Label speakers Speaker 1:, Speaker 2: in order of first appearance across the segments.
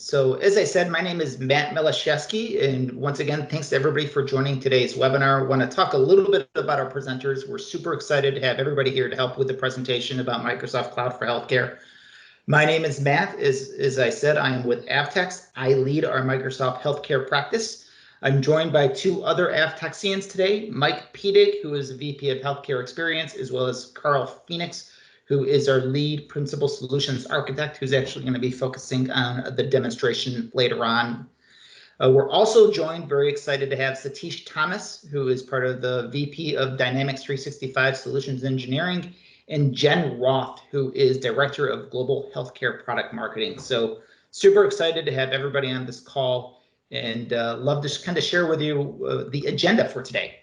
Speaker 1: So as I said, my name is Matt Melashevsky, and once again, thanks to everybody for joining today's webinar. I want to talk a little bit about our presenters. We're super excited to have everybody here to help with the presentation about Microsoft Cloud for Healthcare. My name is Matt. As I said, I am with Avtex. I lead our Microsoft Healthcare practice. I'm joined by two other Avtexians today, Mike Pedig, who is the VP of Healthcare Experience, as well as Carl Phoenix, who is our lead principal solutions architect, who's actually going to be focusing on the demonstration later on. We're also joined, very excited to have Satish Thomas, who is part of the VP of Dynamics 365 Solutions Engineering, and Jen Roth, who is Director of Global Healthcare Product Marketing. So super excited to have everybody on this call, and love to kind of share with you the agenda for today.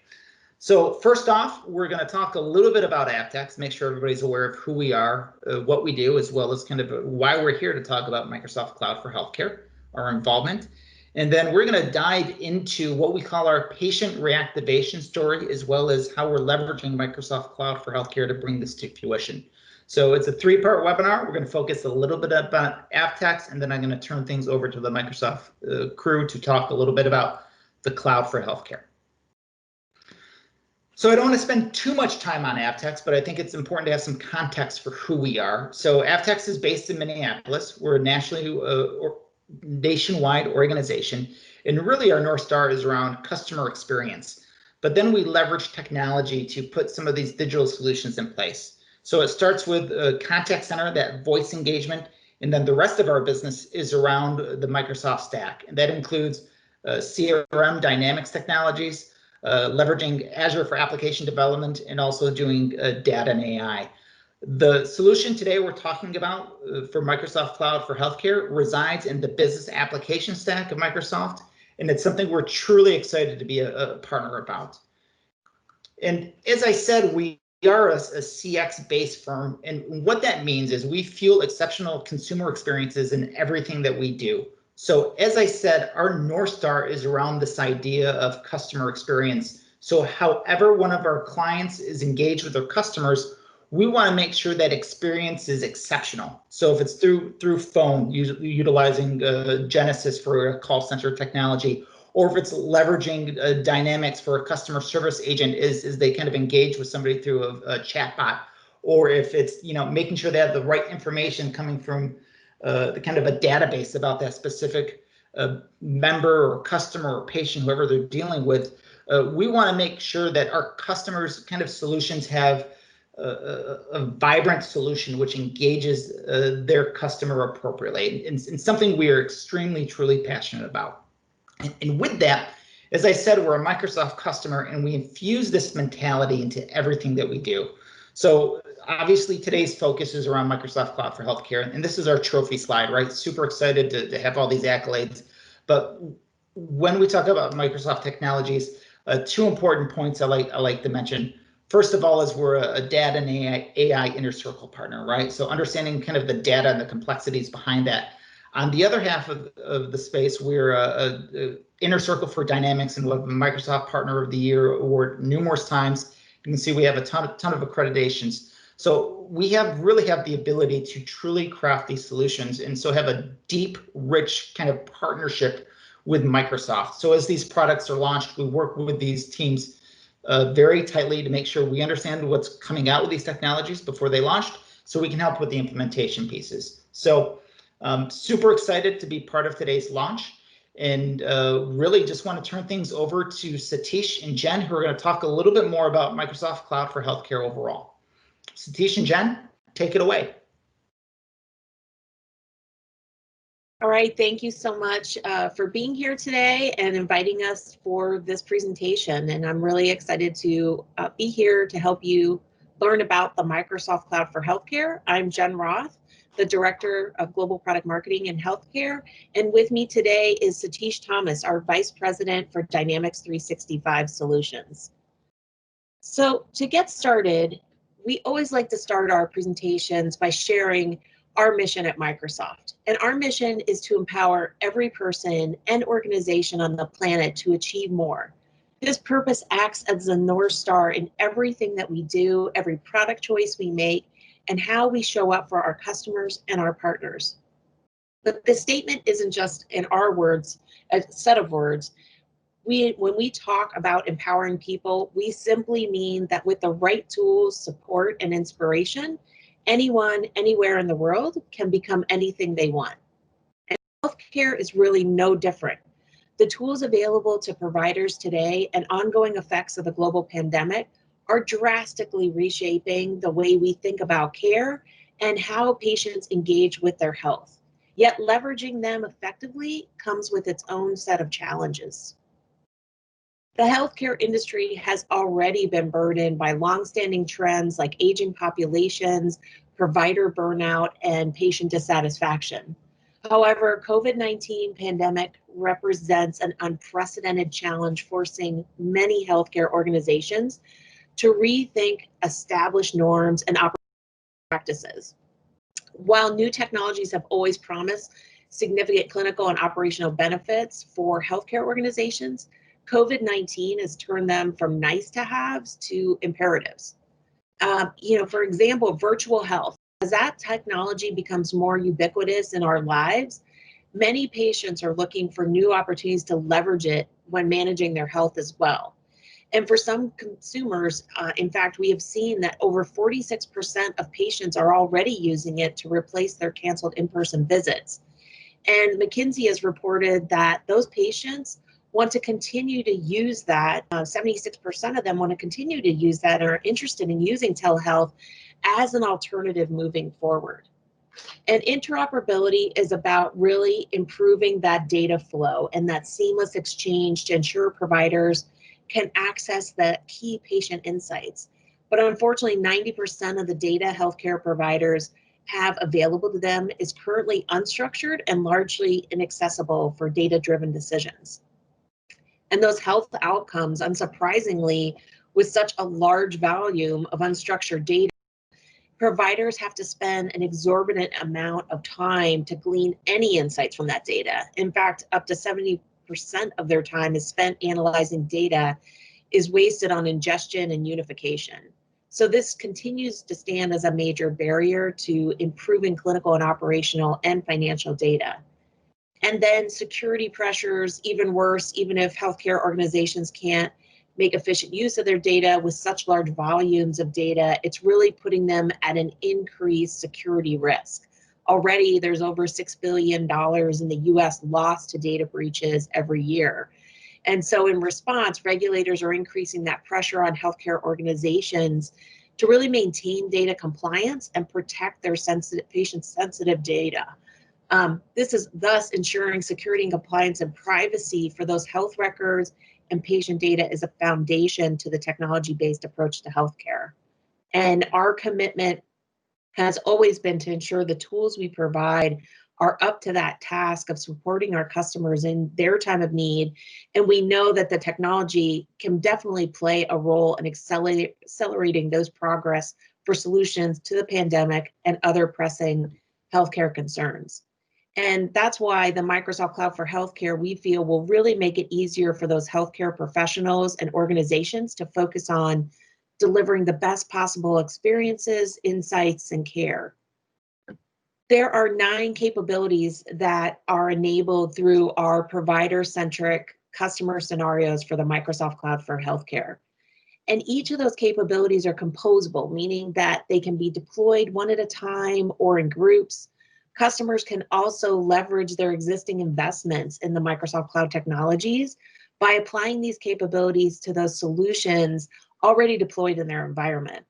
Speaker 1: So first off, we're going to talk a little bit about Avtex, make sure everybody's aware of who we are, what we do, as well as kind of why we're here to talk about Microsoft Cloud for Healthcare, our involvement. And then we're going to dive into what we call our patient reactivation story, as well as how we're leveraging Microsoft Cloud for Healthcare to bring this to fruition. So it's a three-part webinar. We're going to focus a little bit about Avtex, and then I'm going to turn things over to the Microsoft crew to talk a little bit about the Cloud for Healthcare. So I don't want to spend too much time on Avtex, but I think it's important to have some context for who we are. So Avtex is based in Minneapolis. We're a nationwide organization, and really our North Star is around customer experience. But then we leverage technology to put some of these digital solutions in place. So it starts with a contact center, that voice engagement, and then the rest of our business is around the Microsoft stack. And that includes CRM Dynamics technologies, leveraging Azure for application development, and also doing data and AI. The solution today we're talking about for Microsoft Cloud for Healthcare resides in the business application stack of Microsoft, and it's something we're truly excited to be a partner about. And as I said, we are a CX-based firm, and what that means is we fuel exceptional consumer experiences in everything that we do. So as I said, our North Star is around this idea of customer experience. So however one of our clients is engaged with their customers, we want to make sure that experience is exceptional. So if it's through phone, utilizing Genesys for a call center technology, or if it's leveraging Dynamics for a customer service agent as they kind of engage with somebody through a chatbot, or if it's making sure they have the right information coming from the kind of a database about that specific member or customer or patient, whoever they're dealing with. We want to make sure that our customers' kind of solutions have a vibrant solution which engages their customer appropriately, and something we are extremely, truly passionate about. And with that, as I said, we're a Microsoft customer, and we infuse this mentality into everything that we do. So obviously today's focus is around Microsoft Cloud for Healthcare, and this is our trophy slide, right? Super excited to have all these accolades. But when we talk about Microsoft technologies, two important points I like to mention. First of all, is we're a data and AI inner circle partner, right? So understanding kind of the data and the complexities behind that. On the other half of the space, we're a inner circle for Dynamics, and we have a Microsoft Partner of the Year award numerous times. You can see we have a ton of accreditations. So we really have the ability to truly craft these solutions, and so have a deep, rich kind of partnership with Microsoft. So as these products are launched, we work with these teams very tightly to make sure we understand what's coming out with these technologies before they launched, so we can help with the implementation pieces. So super excited to be part of today's launch, and really just want to turn things over to Satish and Jen, who are going to talk a little bit more about Microsoft Cloud for Healthcare overall. Satish and Jen, take it away.
Speaker 2: All right, thank you so much for being here today and inviting us for this presentation. And I'm really excited to be here to help you learn about the Microsoft Cloud for Healthcare. I'm Jen Roth, the Director of Global Product Marketing in Healthcare. And with me today is Satish Thomas, our Vice President for Dynamics 365 Solutions. So to get started, we always like to start our presentations by sharing our mission at Microsoft. And our mission is to empower every person and organization on the planet to achieve more. This purpose acts as the North Star in everything that we do, every product choice we make, and how we show up for our customers and our partners. But this statement isn't just in our words, a set of words. When we talk about empowering people, we simply mean that with the right tools, support, and inspiration, anyone, anywhere in the world can become anything they want. And healthcare is really no different. The tools available to providers today and ongoing effects of the global pandemic are drastically reshaping the way we think about care and how patients engage with their health. Yet leveraging them effectively comes with its own set of challenges. The healthcare industry has already been burdened by longstanding trends like aging populations, provider burnout, and patient dissatisfaction. However, COVID-19 pandemic represents an unprecedented challenge, forcing many healthcare organizations to rethink established norms and operating practices. While new technologies have always promised significant clinical and operational benefits for healthcare organizations, COVID-19 has turned them from nice to haves to imperatives. For example, virtual health. As that technology becomes more ubiquitous in our lives, many patients are looking for new opportunities to leverage it when managing their health as well. And for some consumers, in fact, we have seen that over 46% of patients are already using it to replace their canceled in-person visits. And McKinsey has reported that those patients want to continue to use that. 76% of them want to continue to use that or are interested in using telehealth as an alternative moving forward. And interoperability is about really improving that data flow and that seamless exchange to ensure providers can access the key patient insights. But unfortunately, 90% of the data healthcare providers have available to them is currently unstructured and largely inaccessible for data-driven decisions. And those health outcomes, unsurprisingly, with such a large volume of unstructured data, providers have to spend an exorbitant amount of time to glean any insights from that data. In fact, up to 70% of their time is spent analyzing data is wasted on ingestion and unification. So this continues to stand as a major barrier to improving clinical and operational and financial data. And then security pressures, even worse, even if healthcare organizations can't make efficient use of their data with such large volumes of data, it's really putting them at an increased security risk. Already, there's over $6 billion in the US lost to data breaches every year. And so in response, regulators are increasing that pressure on healthcare organizations to really maintain data compliance and protect their patient-sensitive data. This is thus ensuring security and compliance and privacy for those health records and patient data is a foundation to the technology-based approach to healthcare. And our commitment has always been to ensure the tools we provide are up to that task of supporting our customers in their time of need. And we know that the technology can definitely play a role in accelerating those progress for solutions to the pandemic and other pressing healthcare concerns. And that's why the Microsoft Cloud for Healthcare, we feel, will really make it easier for those healthcare professionals and organizations to focus on delivering the best possible experiences, insights, and care. There are 9 capabilities that are enabled through our provider-centric customer scenarios for the Microsoft Cloud for Healthcare. And each of those capabilities are composable, meaning that they can be deployed one at a time or in groups. Customers can also leverage their existing investments in the Microsoft Cloud technologies by applying these capabilities to those solutions already deployed in their environment.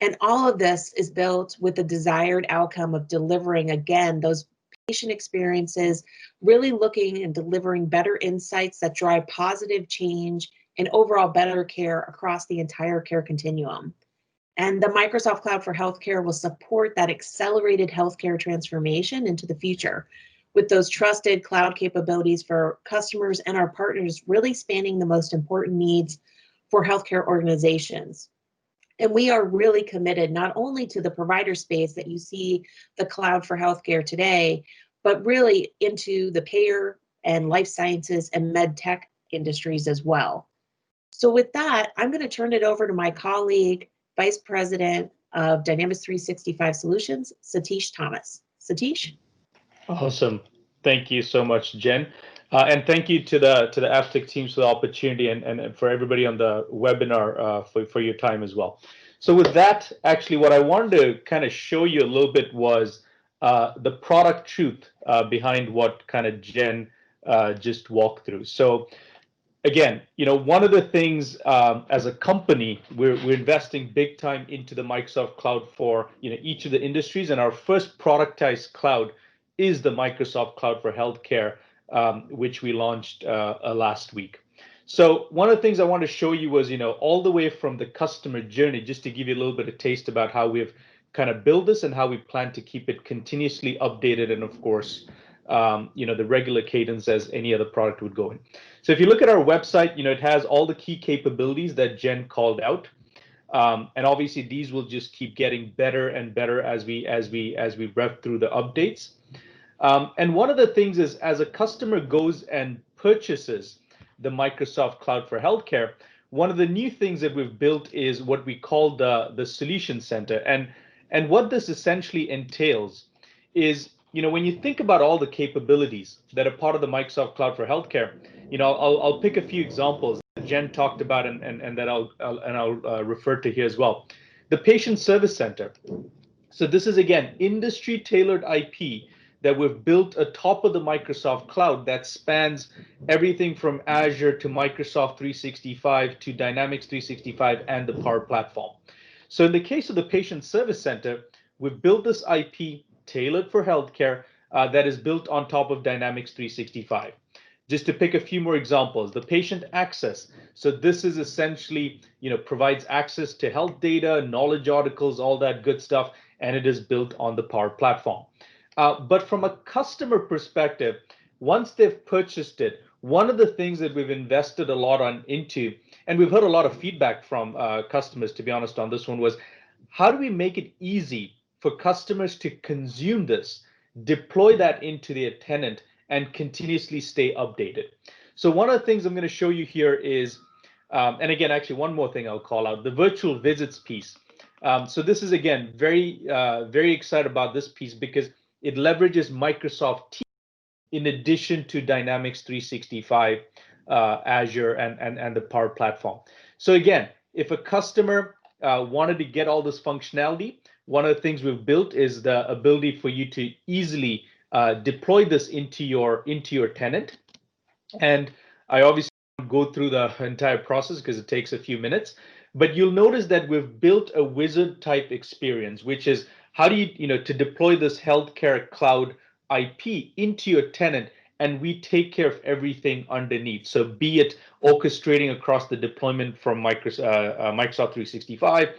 Speaker 2: And all of this is built with the desired outcome of delivering, again, those patient experiences, really looking and delivering better insights that drive positive change and overall better care across the entire care continuum. And the Microsoft Cloud for Healthcare will support that accelerated healthcare transformation into the future with those trusted cloud capabilities for customers and our partners, really spanning the most important needs for healthcare organizations. And we are really committed not only to the provider space that you see the cloud for healthcare today, but really into the payer and life sciences and med tech industries as well. So with that, I'm going to turn it over to my colleague, Vice President of Dynamics 365 Solutions, Satish Thomas. Satish?
Speaker 3: Awesome. Thank you so much, Jen. And thank you to the Aztec teams for the opportunity and for everybody on the webinar for your time as well. So with that, actually, what I wanted to kind of show you a little bit was the product truth behind what kind of Jen just walked through. So again, one of the things as a company, we're investing big time into the Microsoft Cloud for each of the industries, and our first productized cloud is the Microsoft Cloud for Healthcare, which we launched last week. So one of the things I want to show you was, all the way from the customer journey, just to give you a little bit of taste about how we've kind of built this and how we plan to keep it continuously updated, and of course, the regular cadence as any other product would go in. So if you look at our website, it has all the key capabilities that Jen called out. And obviously these will just keep getting better and better as we rev through the updates. And one of the things is, as a customer goes and purchases the Microsoft Cloud for Healthcare, one of the new things that we've built is what we call the Solution Center. And what this essentially entails is, when you think about all the capabilities that are part of the Microsoft Cloud for Healthcare, I'll pick a few examples that Jen talked about and that I'll refer to here as well. The Patient Service Center. So this is, again, industry tailored IP that we've built atop of the Microsoft Cloud that spans everything from Azure to Microsoft 365 to Dynamics 365 and the Power Platform. So in the case of the Patient Service Center, we've built this IP tailored for healthcare that is built on top of Dynamics 365. Just to pick a few more examples, the patient access. So this is essentially, provides access to health data, knowledge articles, all that good stuff, and it is built on the Power Platform. But from a customer perspective, once they've purchased it, one of the things that we've invested a lot into, and we've heard a lot of feedback from customers, to be honest, on this one, was how do we make it easy for customers to consume this, deploy that into their tenant, and continuously stay updated. So one of the things I'm going to show you here is, and again, actually one more thing I'll call out, the virtual visits piece. So this is, again, very excited about this piece because it leverages Microsoft Teams in addition to Dynamics 365, Azure, and the Power Platform. So again, if a customer wanted to get all this functionality, one of the things we've built is the ability for you to easily deploy this into your tenant. And I obviously won't go through the entire process because it takes a few minutes, but you'll notice that we've built a wizard type experience, which is how do you, to deploy this healthcare cloud IP into your tenant, and we take care of everything underneath. So be it orchestrating across the deployment from Microsoft 365,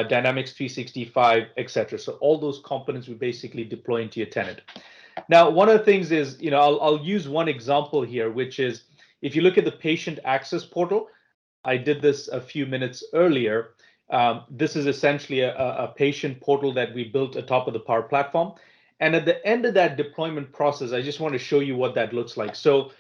Speaker 3: Dynamics 365, etc. So all those components we basically deploy into your tenant. Now, one of the things is, I'll use one example here, which is if you look at the patient access portal, I did this a few minutes earlier. This is essentially a patient portal that we built atop of the Power Platform. And at the end of that deployment process, I just want to show you what that looks like. So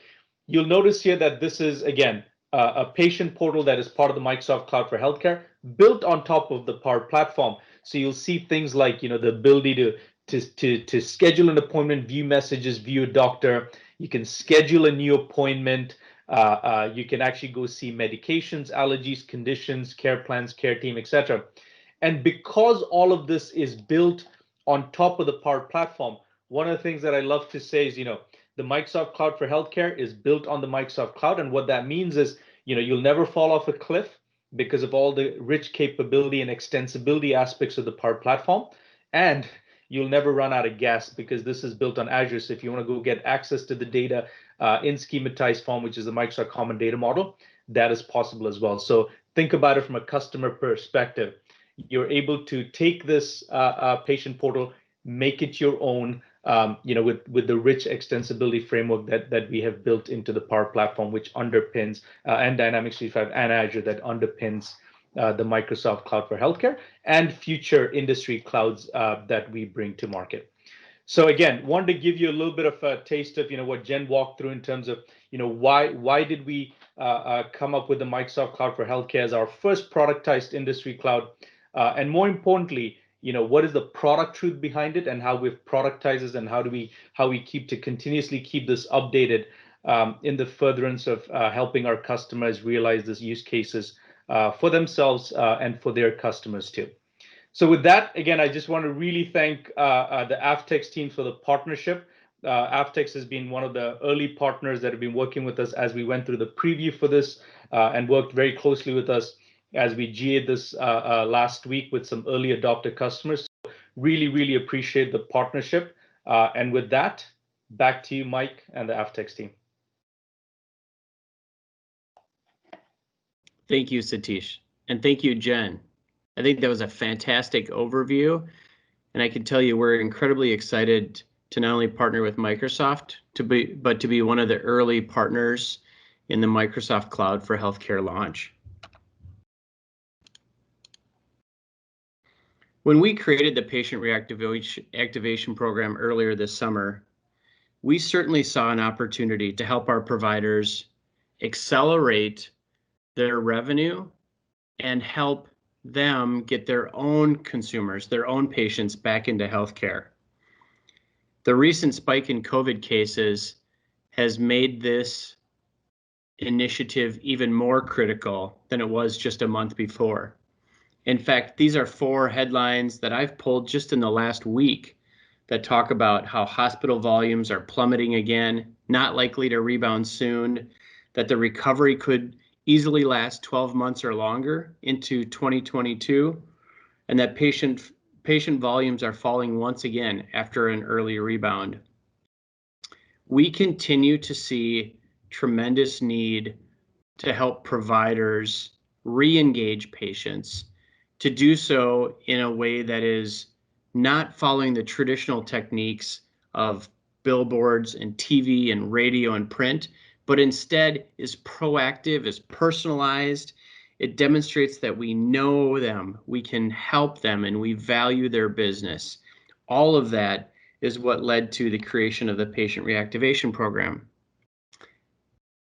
Speaker 3: you'll notice here that this is, again, a patient portal that is part of the Microsoft Cloud for Healthcare, built on top of the Power Platform. So you'll see things like, the ability to schedule an appointment, view messages, view a doctor. You can schedule a new appointment. You can actually go see medications, allergies, conditions, care plans, care team, etc. And because all of this is built on top of the Power Platform, one of the things that I love to say is, the Microsoft Cloud for Healthcare is built on the Microsoft Cloud. And what that means is, you'll never fall off a cliff because of all the rich capability and extensibility aspects of the Power Platform. And you'll never run out of gas because this is built on Azure. So if you want to go get access to the data in schematized form, which is the Microsoft Common Data Model, that is possible as well. So think about it from a customer perspective. You're able to take this patient portal, make it your own, with the rich extensibility framework that we have built into the Power Platform, which underpins, and Dynamics 365 and Azure that underpins the Microsoft Cloud for Healthcare and future industry clouds that we bring to market. So again, wanted to give you a little bit of a taste of what Jen walked through in terms of why did we come up with the Microsoft Cloud for Healthcare as our first productized industry cloud, and more importantly, what is the product truth behind it and how we've productized this and how we keep to continuously keep this updated in the furtherance of helping our customers realize these use cases for themselves and for their customers too. So with that, again, I just want to really thank the Avtex team for the partnership. Avtex has been one of the early partners that have been working with us as we went through the preview for this and worked very closely with us as we GA'd this last week with some early adopter customers. So really, really appreciate the partnership. And with that, back to you, Mike, and the Avtex team.
Speaker 4: Thank you, Satish. And thank you, Jen. I think that was a fantastic overview. And I can tell you we're incredibly excited to not only partner with Microsoft, but to be one of the early partners in the Microsoft Cloud for Healthcare launch. When we created the patient reactivation program earlier this summer, we certainly saw an opportunity to help our providers accelerate their revenue and help them get their own consumers, their own patients back into healthcare. The recent spike in COVID cases has made this initiative even more critical than it was just a month before. In fact, these are 4 headlines that I've pulled just in the last week that talk about how hospital volumes are plummeting again, not likely to rebound soon, that the recovery could easily last 12 months or longer into 2022, and that patient volumes are falling once again after an early rebound. We continue to see tremendous need to help providers re-engage patients, to do so in a way that is not following the traditional techniques of billboards and TV and radio and print, but instead is proactive, is personalized. It demonstrates that we know them, we can help them, and we value their business. All of that is what led to the creation of the Patient Reactivation Program.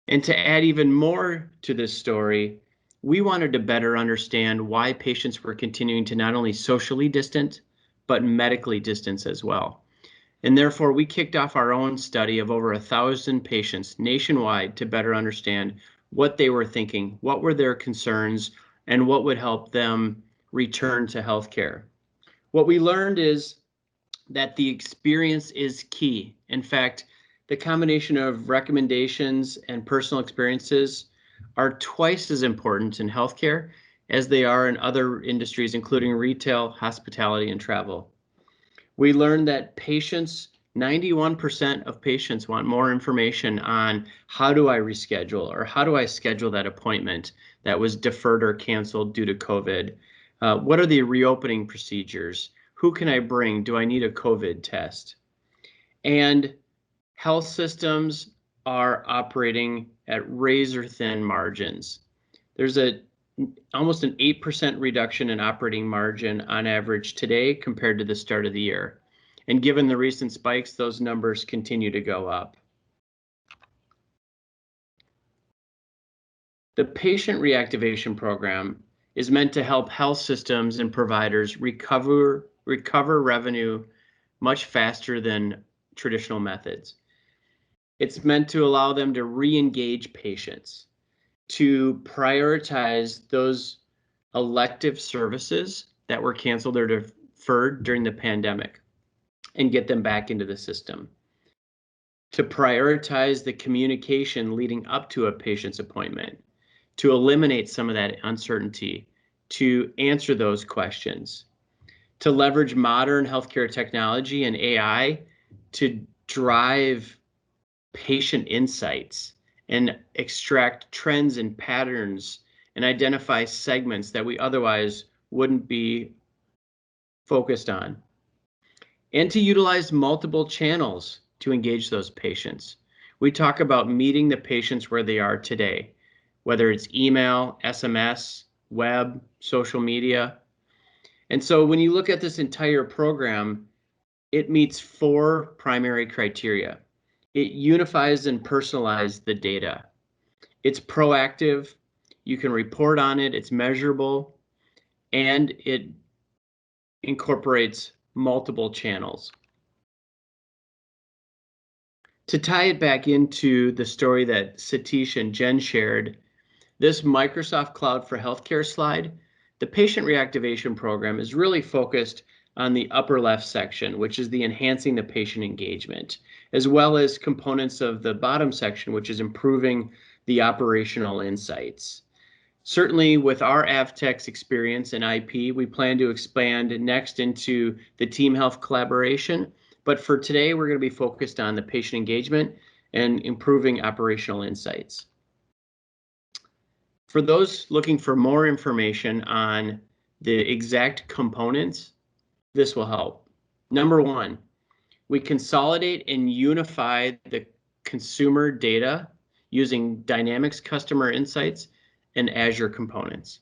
Speaker 4: And to add even more to this story, we wanted to better understand why patients were continuing to not only socially distant, but medically distance as well. And therefore, we kicked off our own study of over 1,000 patients nationwide to better understand what they were thinking, what were their concerns, and what would help them return to healthcare. What we learned is that the experience is key. In fact, the combination of recommendations and personal experiences are twice as important in healthcare as they are in other industries, including retail, hospitality, and travel. We learned that 91% of patients want more information on how do I reschedule or how do I schedule that appointment that was deferred or canceled due to COVID? What are the reopening procedures? Who can I bring? Do I need a COVID test? And health systems are operating at razor thin margins. There's almost an 8% reduction in operating margin on average today compared to the start of the year. And given the recent spikes, those numbers continue to go up. The Patient Reactivation Program is meant to help health systems and providers recover revenue much faster than traditional methods. It's meant to allow them to re-engage patients, to prioritize those elective services that were canceled or deferred during the pandemic and get them back into the system, to prioritize the communication leading up to a patient's appointment, to eliminate some of that uncertainty, to answer those questions, to leverage modern healthcare technology and AI to drive patient insights and extract trends and patterns and identify segments that we otherwise wouldn't be focused on, and to utilize multiple channels to engage those patients. We talk about meeting the patients where they are today, whether it's email, SMS, web, social media. And so when you look at this entire program, it meets 4 primary criteria. It unifies and personalizes the data. It's proactive, you can report on it, it's measurable, and it incorporates multiple channels. To tie it back into the story that Satish and Jen shared, this Microsoft Cloud for Healthcare slide, the patient reactivation program is really focused on the upper left section, which is the enhancing the patient engagement, as well as components of the bottom section, which is improving the operational insights. Certainly with our Avtech's experience in IP, we plan to expand next into the team health collaboration. But for today, we're going to be focused on the patient engagement and improving operational insights. For those looking for more information on the exact components, this will help. Number one, we consolidate and unify the consumer data using Dynamics Customer Insights and Azure components.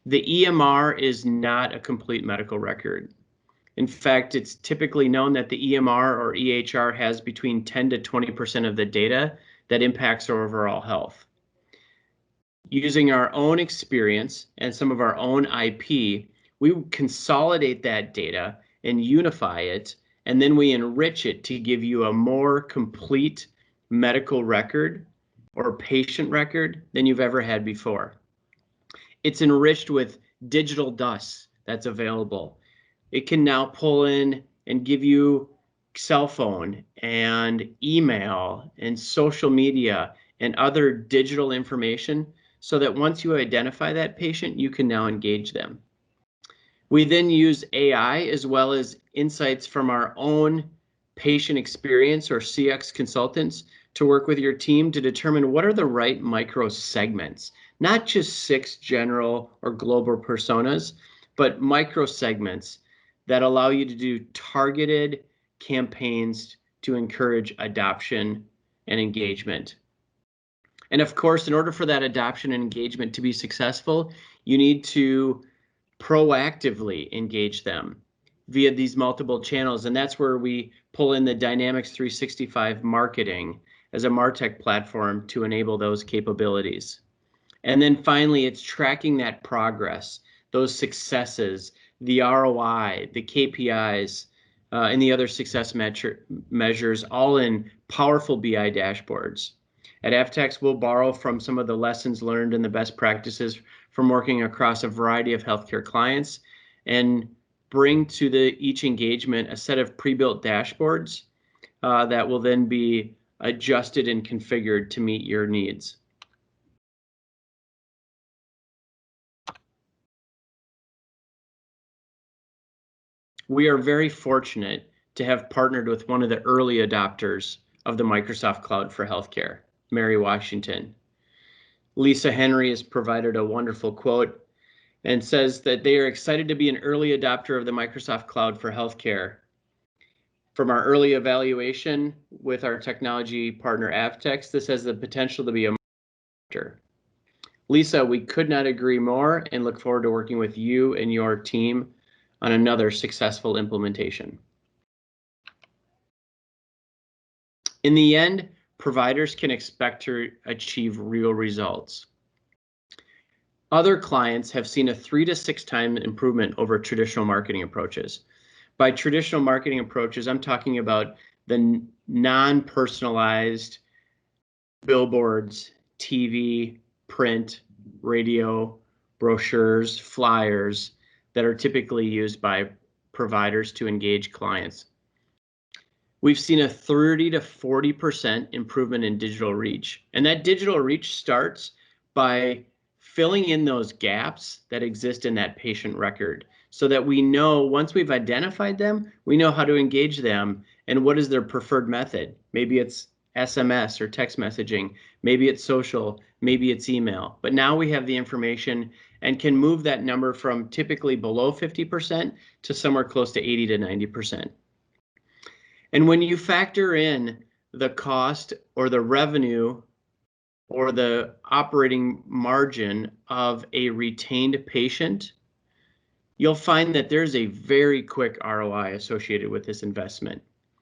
Speaker 4: The EMR is not a complete medical record. In fact, it's typically known that the EMR or EHR has between 10 to 20% of the data that impacts our overall health. Using our own experience and some of our own IP, we consolidate that data and unify it, and then we enrich it to give you a more complete medical record or patient record than you've ever had before. It's enriched with digital DUS that's available. It can now pull in and give you cell phone and email and social media and other digital information so that once you identify that patient, you can now engage them. We then use AI as well as insights from our own patient experience or CX consultants to work with your team to determine what are the right micro segments, not just 6 general or global personas, but micro segments that allow you to do targeted campaigns to encourage adoption and engagement. And of course, in order for that adoption and engagement to be successful, you need to proactively engage them via these multiple channels. And that's where we pull in the Dynamics 365 marketing as a MarTech platform to enable those capabilities. And then finally, it's tracking that progress, those successes, the ROI, the KPIs, and the other success measures, all in powerful BI dashboards. At Avtex, we'll borrow from some of the lessons learned and the best practices from working across a variety of healthcare clients and bring to each engagement a set of pre-built dashboards that will then be adjusted and configured to meet your needs. We are very fortunate to have partnered with one of the early adopters of the Microsoft Cloud for Healthcare, Mary Washington. Lisa Henry has provided a wonderful quote and says that they are excited to be an early adopter of the Microsoft Cloud for Healthcare. From our early evaluation with our technology partner Avtex, this has the potential to be a marketer. Lisa, we could not agree more and look forward to working with you and your team on another successful implementation. In the end, providers can expect to achieve real results. Other clients have seen a 3 to 6 time improvement over traditional marketing approaches. By traditional marketing approaches, I'm talking about the non-personalized billboards, TV, print, radio, brochures, flyers that are typically used by providers to engage clients. We've seen a 30 to 40% improvement in digital reach. And that digital reach starts by filling in those gaps that exist in that patient record so that we know once we've identified them, we know how to engage them and what is their preferred method. Maybe it's SMS or text messaging, maybe it's social, maybe it's email. But now we have the information and can move that number from typically below 50% to somewhere close to 80 to 90%. And when you factor in the cost or the revenue or the operating margin of a retained patient, you'll find that there's a very quick ROI associated with this investment.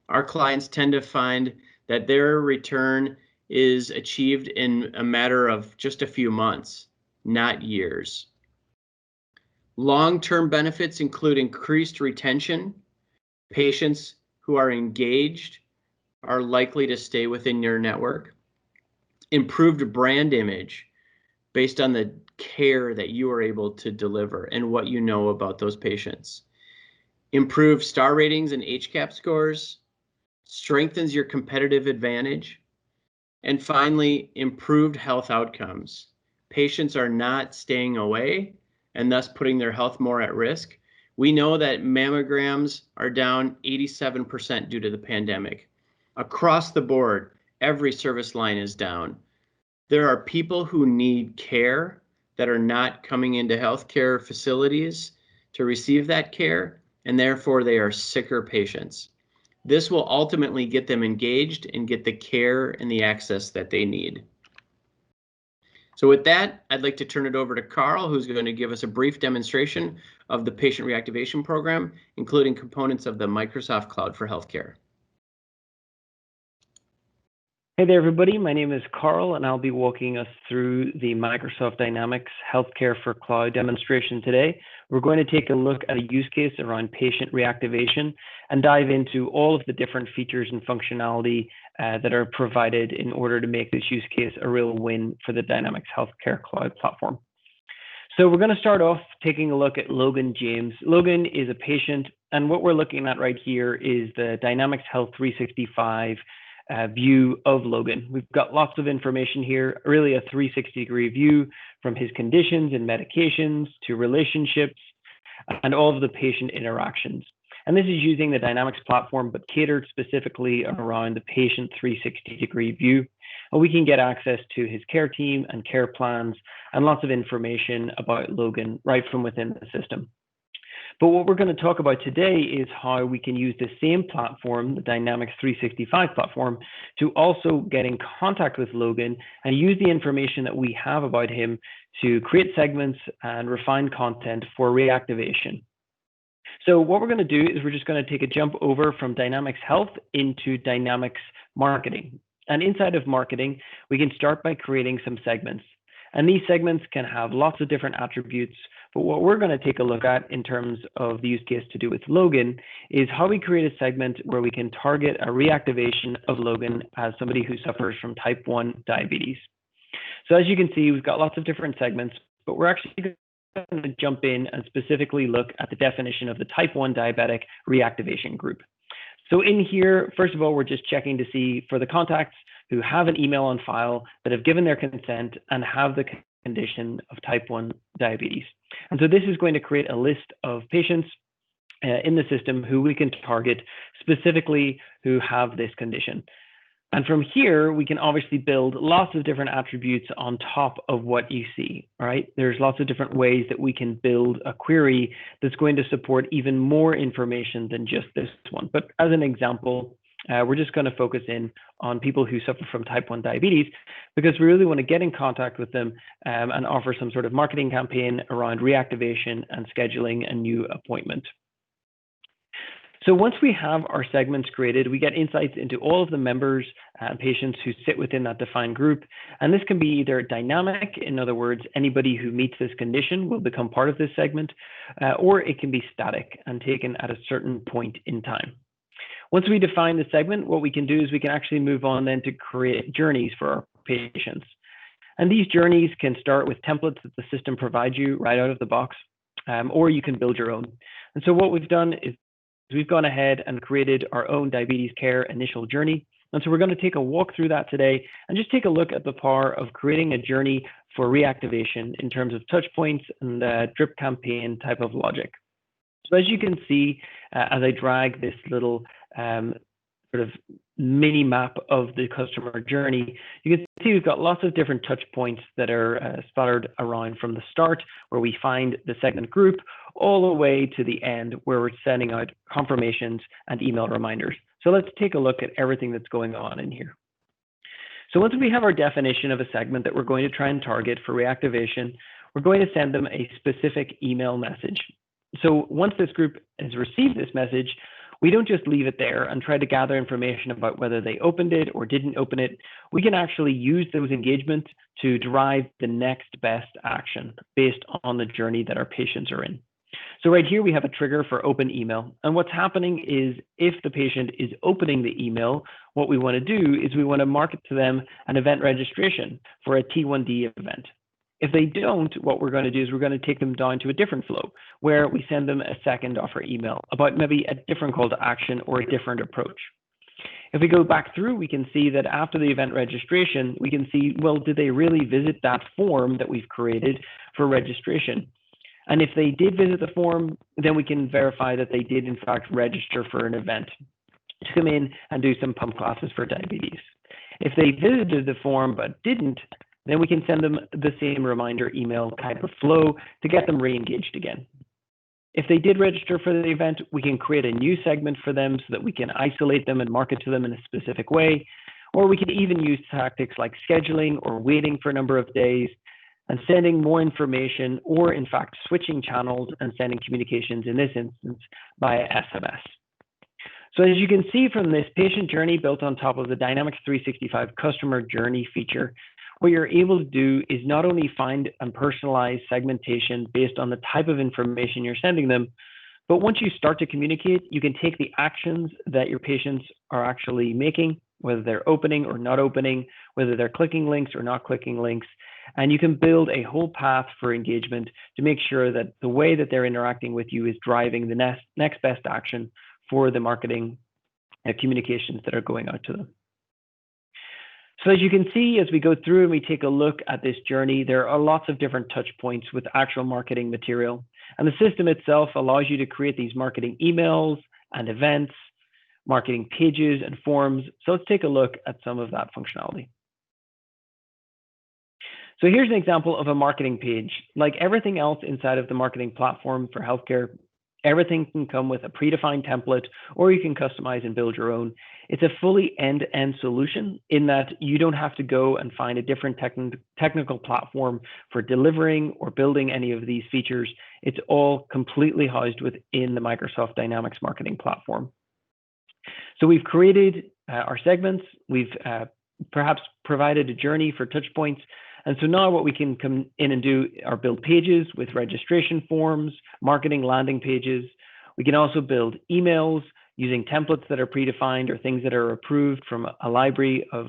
Speaker 4: Our clients tend to find that their return is achieved in a matter of just a few months, not years. Long-term benefits include increased retention. Patients who are engaged are likely to stay within your network. Improved brand image based on the care that you are able to deliver and what you know about those patients. Improved star ratings and HCAP scores, strengthens your competitive advantage. And finally, improved health outcomes. Patients are not staying away and thus putting their health more at risk. We know that mammograms are down 87% due to the pandemic. Across the board, every service line is down. There are people who need care that are not coming into healthcare facilities to receive that care, and therefore they are sicker patients. This will ultimately get them engaged and get the care and the access that they need. So with that, I'd like to turn it over to Carl, who's going to give us a brief demonstration of the patient reactivation program, including components of the Microsoft Cloud for Healthcare.
Speaker 5: Hey there, everybody. My name is Carl, and I'll be walking us through the Microsoft Dynamics Healthcare for Cloud demonstration today. We're going to take a look at a use case around patient reactivation and dive into all of the different features and functionality that are provided in order to make this use case a real win for the Dynamics Healthcare Cloud platform. So we're going to start off taking a look at Logan James. Logan is a patient, and what we're looking at right here is the Dynamics Health 365 view of Logan. We've got lots of information here, really a 360-degree view from his conditions and medications to relationships and all of the patient interactions. And this is using the Dynamics platform, but catered specifically around the patient 360-degree view. And we can get access to his care team and care plans and lots of information about Logan right from within the system. But what we're going to talk about today is how we can use the same platform, the Dynamics 365 platform, to also get in contact with Logan and use the information that we have about him to create segments and refine content for reactivation. So what we're going to do is we're just going to take a jump over from Dynamics Health into Dynamics Marketing. And inside of Marketing, we can start by creating some segments. And these segments can have lots of different attributes. But what we're going to take a look at in terms of the use case to do with Logan is how we create a segment where we can target a reactivation of Logan as somebody who suffers from type 1 diabetes. So as you can see, we've got lots of different segments, but we're actually going to jump in and specifically look at the definition of the type 1 diabetic reactivation group. So in here, first of all, we're just checking to see for the contacts who have an email on file that have given their consent and have the condition of type 1 diabetes. And so this is going to create a list of patients in the system who we can target specifically who have this condition. And from here, we can obviously build lots of different attributes on top of what you see, right? There's lots of different ways that we can build a query that's going to support even more information than just this one. But as an example, we're just going to focus in on people who suffer from type 1 diabetes because we really want to get in contact with them and offer some sort of marketing campaign around reactivation and scheduling a new appointment. So once we have our segments created, we get insights into all of the members and patients who sit within that defined group. And this can be either dynamic, in other words, anybody who meets this condition will become part of this segment, or it can be static and taken at a certain point in time. Once we define the segment, what we can do is we can actually move on then to create journeys for our patients. And these journeys can start with templates that the system provides you right out of the box, or you can build your own. And so what we've done is we've gone ahead and created our own diabetes care initial journey. And so we're going to take a walk through that today and just take a look at the power of creating a journey for reactivation in terms of touch points and drip campaign type of logic. So as you can see, as I drag this little sort of mini map of the customer journey, you can see we've got lots of different touch points that are spattered around from the start where we find the segment group all the way to the end where we're sending out confirmations and email reminders. So let's take a look at everything that's going on in here. So once we have our definition of a segment that we're going to try and target for reactivation, we're going to send them a specific email message. So once this group has received this message, we don't just leave it there and try to gather information about whether they opened it or didn't open it. We can actually use those engagements to drive the next best action based on the journey that our patients are in. So right here, we have a trigger for open email. And what's happening is if the patient is opening the email, what we want to do is we want to market to them an event registration for a T1D event. If they don't, what we're going to do is we're going to take them down to a different flow where we send them a second offer email about maybe a different call to action or a different approach. If we go back through, we can see that after the event registration, we can see, well, did they really visit that form that we've created for registration? And if they did visit the form, then we can verify that they did in fact register for an event to come in and do some pump classes for diabetes. If they visited the form but didn't, then we can send them the same reminder email type of flow to get them re-engaged again. If they did register for the event, we can create a new segment for them so that we can isolate them and market to them in a specific way. Or we can even use tactics like scheduling or waiting for a number of days and sending more information, or in fact, switching channels and sending communications in this instance via SMS. So as you can see from this patient journey built on top of the Dynamics 365 customer journey feature, what you're able to do is not only find and personalize segmentation based on the type of information you're sending them, but once you start to communicate, you can take the actions that your patients are actually making, whether they're opening or not opening, whether they're clicking links or not clicking links, and you can build a whole path for engagement to make sure that the way that they're interacting with you is driving the next best action for the marketing communications that are going out to them. So as you can see, as we go through and we take a look at this journey, there are lots of different touch points with actual marketing material. And the system itself allows you to create these marketing emails and events, marketing pages and forms. So let's take a look at some of that functionality. So here's an example of a marketing page. Like everything else inside of the marketing platform for healthcare, everything can come with a predefined template, or you can customize and build your own. It's a fully end-to-end solution in that you don't have to go and find a different technical platform for delivering or building any of these features. It's all completely housed within the Microsoft Dynamics marketing platform. So we've created our segments. We've perhaps provided a journey for touch points. And so now what we can come in and do are build pages with registration forms, marketing landing pages. We can also build emails using templates that are predefined or things that are approved from a library of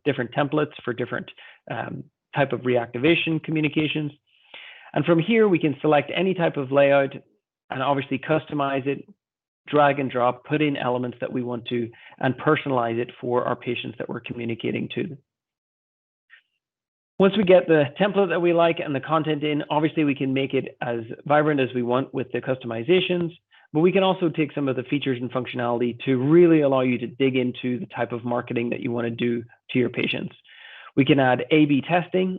Speaker 5: different templates for different type of reactivation communications. And from here, we can select any type of layout and obviously customize it, drag and drop, put in elements that we want to, and personalize it for our patients that we're communicating to. Once we get the template that we like and the content in, obviously we can make it as vibrant as we want with the customizations, but we can also take some of the features and functionality to really allow you to dig into the type of marketing that you want to do to your patients. We can add A/B testing,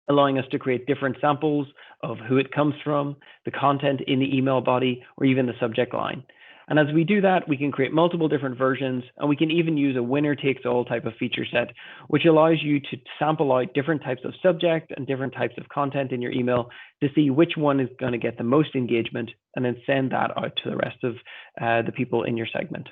Speaker 5: allowing us to create different samples of who it comes from, the content in the email body, or even the subject line. And as we do that, we can create multiple different versions, and we can even use a winner-takes-all type of feature set, which allows you to sample out different types of subject and different types of content in your email to see which one is going to get the most engagement, and then send that out to the rest of the people in your segment.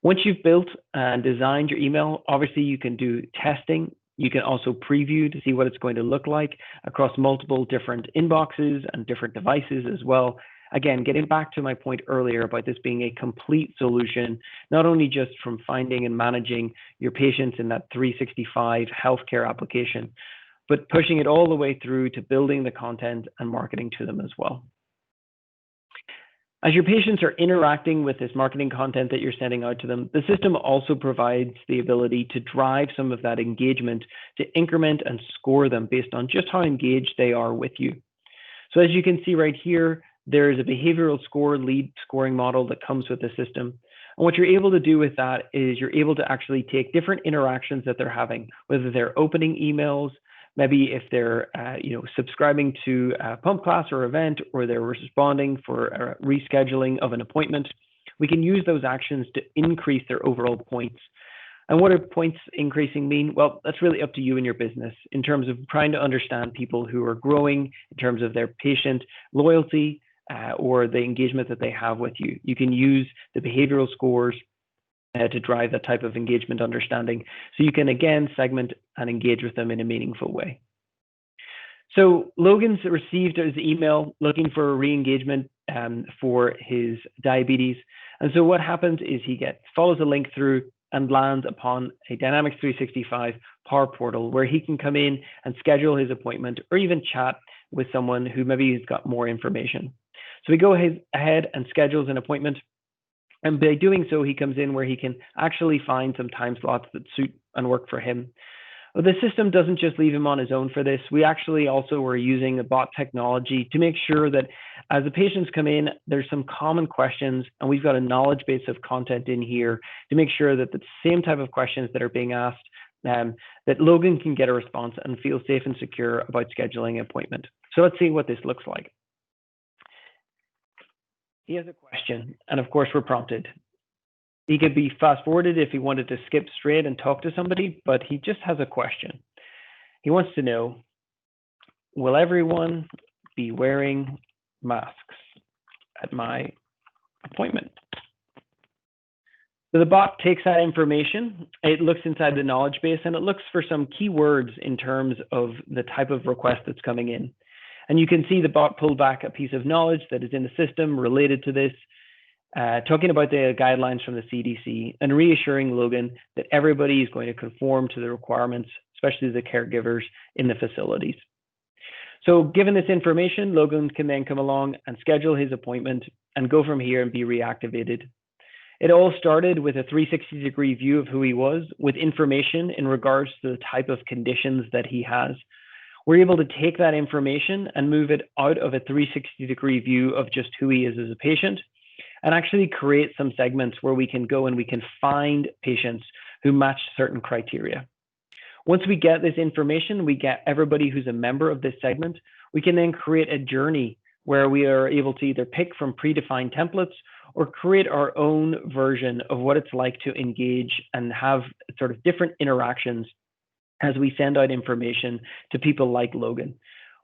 Speaker 5: Once you've built and designed your email, obviously you can do testing. You can also preview to see what it's going to look like across multiple different inboxes and different devices as well. Again, getting back to my point earlier about this being a complete solution, not only just from finding and managing your patients in that 365 healthcare application, but pushing it all the way through to building the content and marketing to them as well. As your patients are interacting with this marketing content that you're sending out to them, the system also provides the ability to drive some of that engagement to increment and score them based on just how engaged they are with you. So as you can see right here, there is a behavioral score lead scoring model that comes with the system. And what you're able to do with that is you're able to actually take different interactions that they're having, whether they're opening emails, maybe if they're subscribing to a pump class or event, or they're responding for a rescheduling of an appointment. We can use those actions to increase their overall points. And what do points increasing mean? Well, that's really up to you and your business in terms of trying to understand people who are growing in terms of their patient loyalty, or the engagement that they have with you. You can use the behavioral scores to drive that type of engagement understanding. So you can, again, segment and engage with them in a meaningful way. So Logan's received his email looking for a re-engagement for his diabetes. And so what happens is he follows a link through and lands upon a Dynamics 365 Power Portal where he can come in and schedule his appointment or even chat with someone who maybe has got more information. So he goes ahead and schedules an appointment. And by doing so, he comes in where he can actually find some time slots that suit and work for him. But the system doesn't just leave him on his own for this. We actually also were using the bot technology to make sure that as the patients come in, there's some common questions, and we've got a knowledge base of content in here to make sure that the same type of questions that are being asked, that Logan can get a response and feel safe and secure about scheduling an appointment. So let's see what this looks like. He has a question, and of course, we're prompted. He could be fast forwarded if he wanted to skip straight and talk to somebody, but he just has a question. He wants to know, will everyone be wearing masks at my appointment? So the bot takes that information, it looks inside the knowledge base, and it looks for some keywords in terms of the type of request that's coming in. And you can see the bot pull back a piece of knowledge that is in the system related to this, talking about the guidelines from the CDC and reassuring Logan that everybody is going to conform to the requirements, especially the caregivers in the facilities. So given this information, Logan can then come along and schedule his appointment and go from here and be reactivated. It all started with a 360-degree view of who he was, with information in regards to the type of conditions that he has. We're able to take that information and move it out of a 360-degree view of just who he is as a patient, and actually create some segments where we can go and we can find patients who match certain criteria. Once we get this information, we get everybody who's a member of this segment, we can then create a journey where we are able to either pick from predefined templates or create our own version of what it's like to engage and have sort of different interactions as we send out information to people like Logan.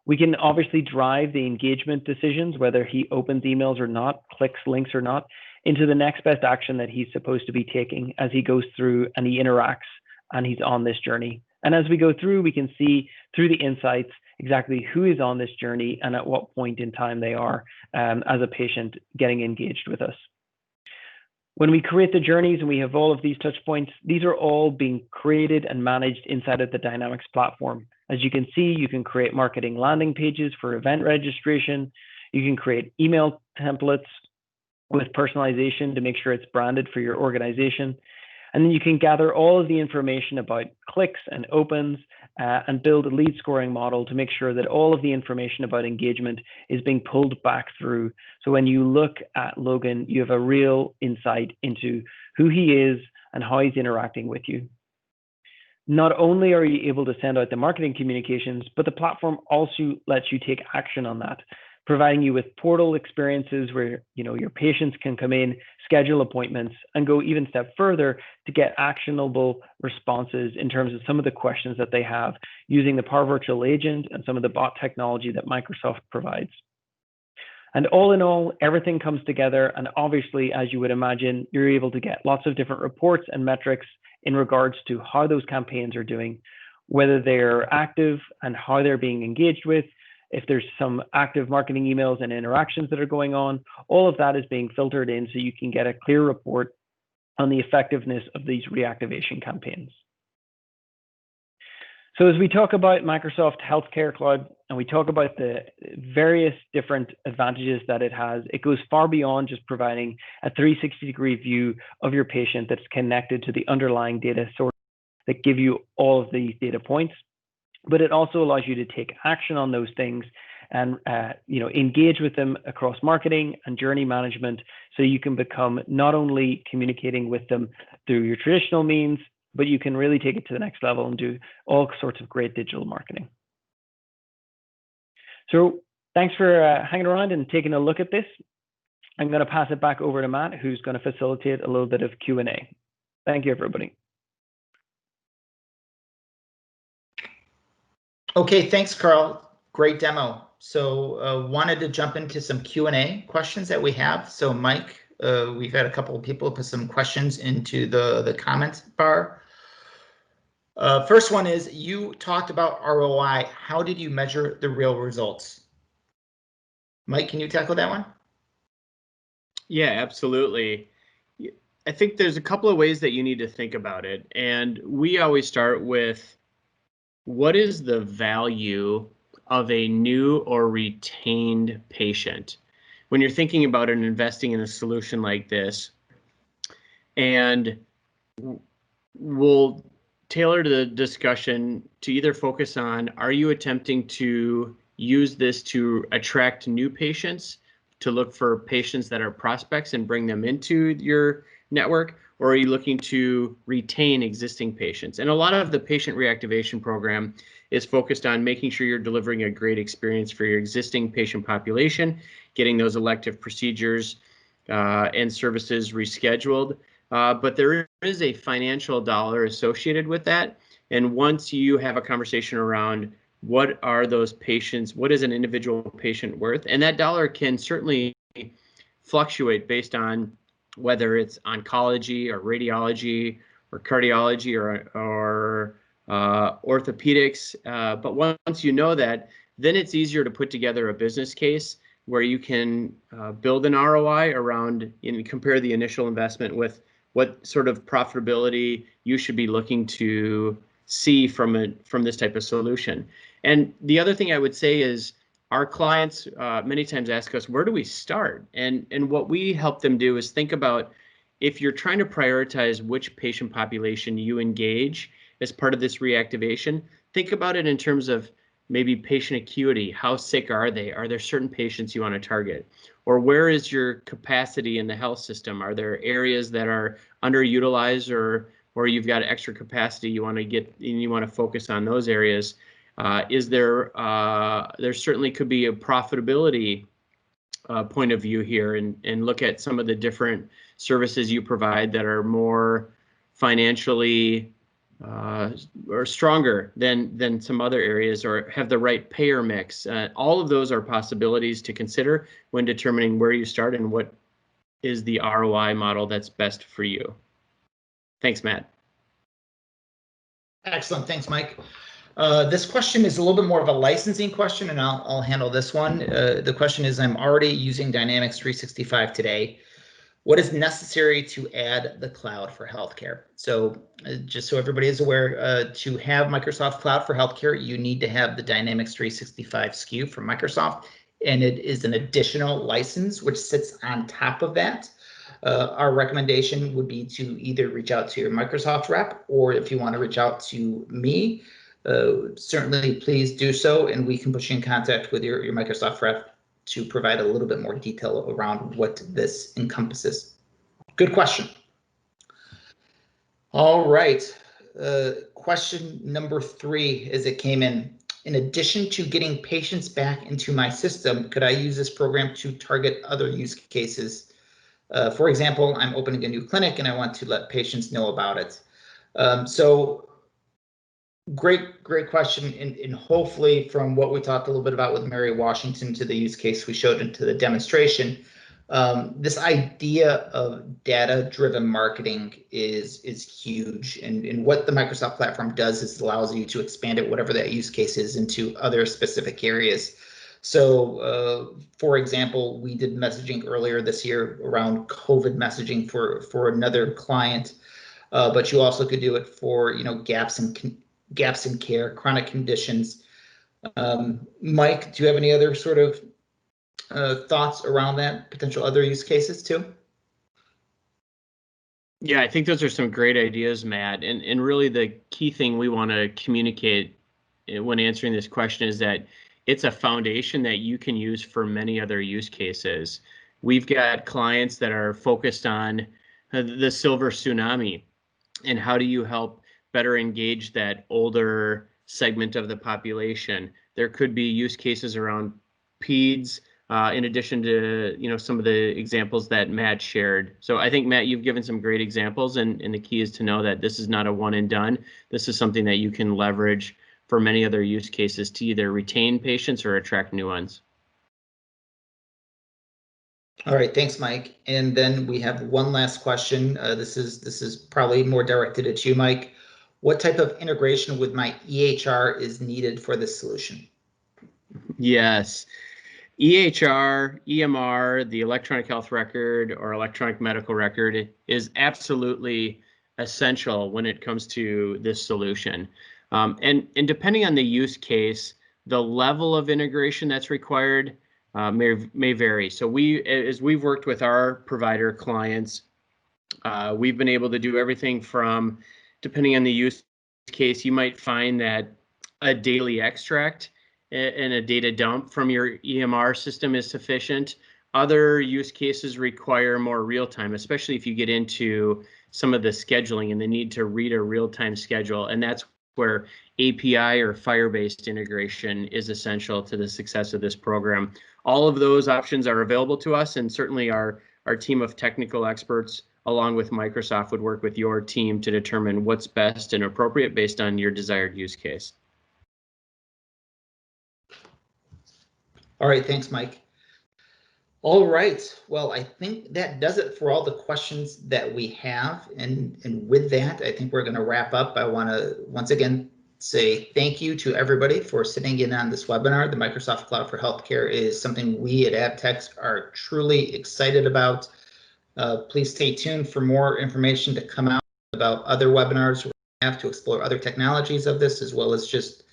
Speaker 5: We can obviously drive the engagement decisions, whether he opens emails or not, clicks links or not, into the next best action that he's supposed to be taking as he goes through and he interacts and he's on this journey. And as we go through, we can see through the insights exactly who is on this journey and at what point in time they are as a patient getting engaged with us. When we create the journeys and we have all of these touch points, these are all being created and managed inside of the Dynamics platform. As you can see, you can create marketing landing pages for event registration. You can create email templates with personalization to make sure it's branded for your organization. And then you can gather all of the information about clicks and opens and build a lead scoring model to make sure that all of the information about engagement is being pulled back through. So when you look at Logan, you have a real insight into who he is and how he's interacting with you. Not only are you able to send out the marketing communications, but the platform also lets you take action on that, providing you with portal experiences where your patients can come in, schedule appointments, and go even a step further to get actionable responses in terms of some of the questions that they have using the Power Virtual Agent and some of the bot technology that Microsoft provides. And all in all, everything comes together. And obviously, as you would imagine, you're able to get lots of different reports and metrics in regards to how those campaigns are doing, whether they're active and how they're being engaged with, if there's some active marketing emails and interactions that are going on. All of that is being filtered in so you can get a clear report on the effectiveness of these reactivation campaigns. So as we talk about Microsoft Healthcare Cloud and we talk about the various different advantages that it has, it goes far beyond just providing a 360-degree view of your patient that's connected to the underlying data source that give you all of these data points. But it also allows you to take action on those things and engage with them across marketing and journey management, so you can become not only communicating with them through your traditional means, but you can really take it to the next level and do all sorts of great digital marketing. So thanks for hanging around and taking a look at this. I'm going to pass it back over to Matt, who's going to facilitate a little bit of Q&A. Thank you, everybody.
Speaker 1: Okay, thanks, Carl. Great demo. So wanted to jump into some Q&A questions that we have. So Mike, we've had a couple of people put some questions into the comment bar. First one is, you talked about ROI. How did you measure the real results? Mike, can you tackle that one?
Speaker 4: Yeah, absolutely. I think there's a couple of ways that you need to think about it. And we always start with, what is the value of a new or retained patient? When you're thinking about and investing in a solution like this, and we'll tailor the discussion to either focus on, are you attempting to use this to attract new patients, to look for patients that are prospects and bring them into your network, or are you looking to retain existing patients? And a lot of the patient reactivation program is focused on making sure you're delivering a great experience for your existing patient population, getting those elective procedures and services rescheduled. But there is a financial dollar associated with that. And once you have a conversation around what are those patients, what is an individual patient worth, and that dollar can certainly fluctuate based on whether it's oncology or radiology or cardiology or orthopedics. But once you know that, then it's easier to put together a business case where you can build an ROI around and compare the initial investment with what sort of profitability you should be looking to see from this type of solution. And the other thing I would say is, our clients many times ask us, where do we start? And what we help them do is think about, if you're trying to prioritize which patient population you engage as part of this reactivation, think about it in terms of maybe patient acuity. How sick are they? Are there certain patients you want to target? Or where is your capacity in the health system? Are there areas that are underutilized, or you've got extra capacity you want to get and you want to focus on those areas? There certainly could be a profitability point of view here, and look at some of the different services you provide that are more financially or stronger than some other areas, or have the right payer mix. All of those are possibilities to consider when determining where you start and what is the ROI model that's best for you. Thanks, Matt.
Speaker 1: Excellent. Thanks, Mike. This question is a little bit more of a licensing question, and I'll handle this one. The question is, I'm already using Dynamics 365 today. What is necessary to add the cloud for healthcare? So just so everybody is aware, to have Microsoft Cloud for Healthcare, you need to have the Dynamics 365 SKU from Microsoft, and it is an additional license which sits on top of that. Our recommendation would be to either reach out to your Microsoft rep, or if you want to reach out to me, certainly please do so, and we can put you in contact with your Microsoft rep to provide a little bit more detail around what this encompasses. Good question. All right. Question number 3, as it came in. In addition to getting patients back into my system, could I use this program to target other use cases? For example, I'm opening a new clinic and I want to let patients know about it. So great question, and hopefully from what we talked a little bit about with Mary Washington to the use case we showed into the demonstration, this idea of data-driven marketing is huge, and what the Microsoft platform does is allows you to expand it, whatever that use case is, into other specific areas. So for example, we did messaging earlier this year around COVID messaging for another client, but you also could do it for gaps in care, chronic conditions. Mike, do you have any other sort of thoughts around that, potential other use cases too?
Speaker 4: Yeah, I think those are some great ideas, Matt. And really the key thing we want to communicate when answering this question is that it's a foundation that you can use for many other use cases. We've got clients that are focused on the silver tsunami, and how do you help better engage that older segment of the population. There could be use cases around peds, in addition to some of the examples that Matt shared. So I think, Matt, you've given some great examples, and the key is to know that this is not a one and done. This is something that you can leverage for many other use cases to either retain patients or attract new ones.
Speaker 1: All right, thanks, Mike. And then we have one last question. This is probably more directed at you, Mike. what type of integration with my EHR is needed for this solution?
Speaker 4: Yes. EHR, EMR, the electronic health record or electronic medical record is absolutely essential when it comes to this solution. And depending on the use case, the level of integration that's required may vary. So as we've worked with our provider clients, we've been able to do everything from, depending on the use case, you might find that a daily extract and a data dump from your EMR system is sufficient. Other use cases require more real time, especially if you get into some of the scheduling and the need to read a real time schedule. And that's where API or Fire-based integration is essential to the success of this program. All of those options are available to us, and certainly our team of technical experts along with Microsoft would work with your team to determine what's best and appropriate based on your desired use case.
Speaker 1: All right, thanks, Mike. All right, well, I think that does it for all the questions that we have. And with that, I think we're going to wrap up. I want to once again say thank you to everybody for sitting in on this webinar. The Microsoft Cloud for Healthcare is something we at ABTEX are truly excited about. Please stay tuned for more information to come out about other webinars we have to explore other technologies of this, as well as just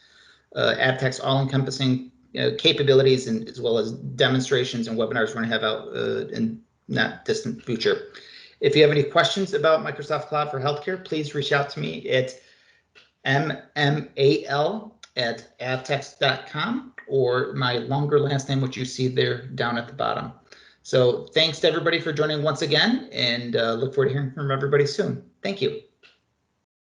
Speaker 1: ABTEX all-encompassing capabilities, and as well as demonstrations and webinars we're going to have out in not distant future. If you have any questions about Microsoft Cloud for Healthcare, please reach out to me at mmal@abtex.com, or my longer last name, which you see there down at the bottom. So thanks to everybody for joining once again, and look forward to hearing from everybody soon. Thank you.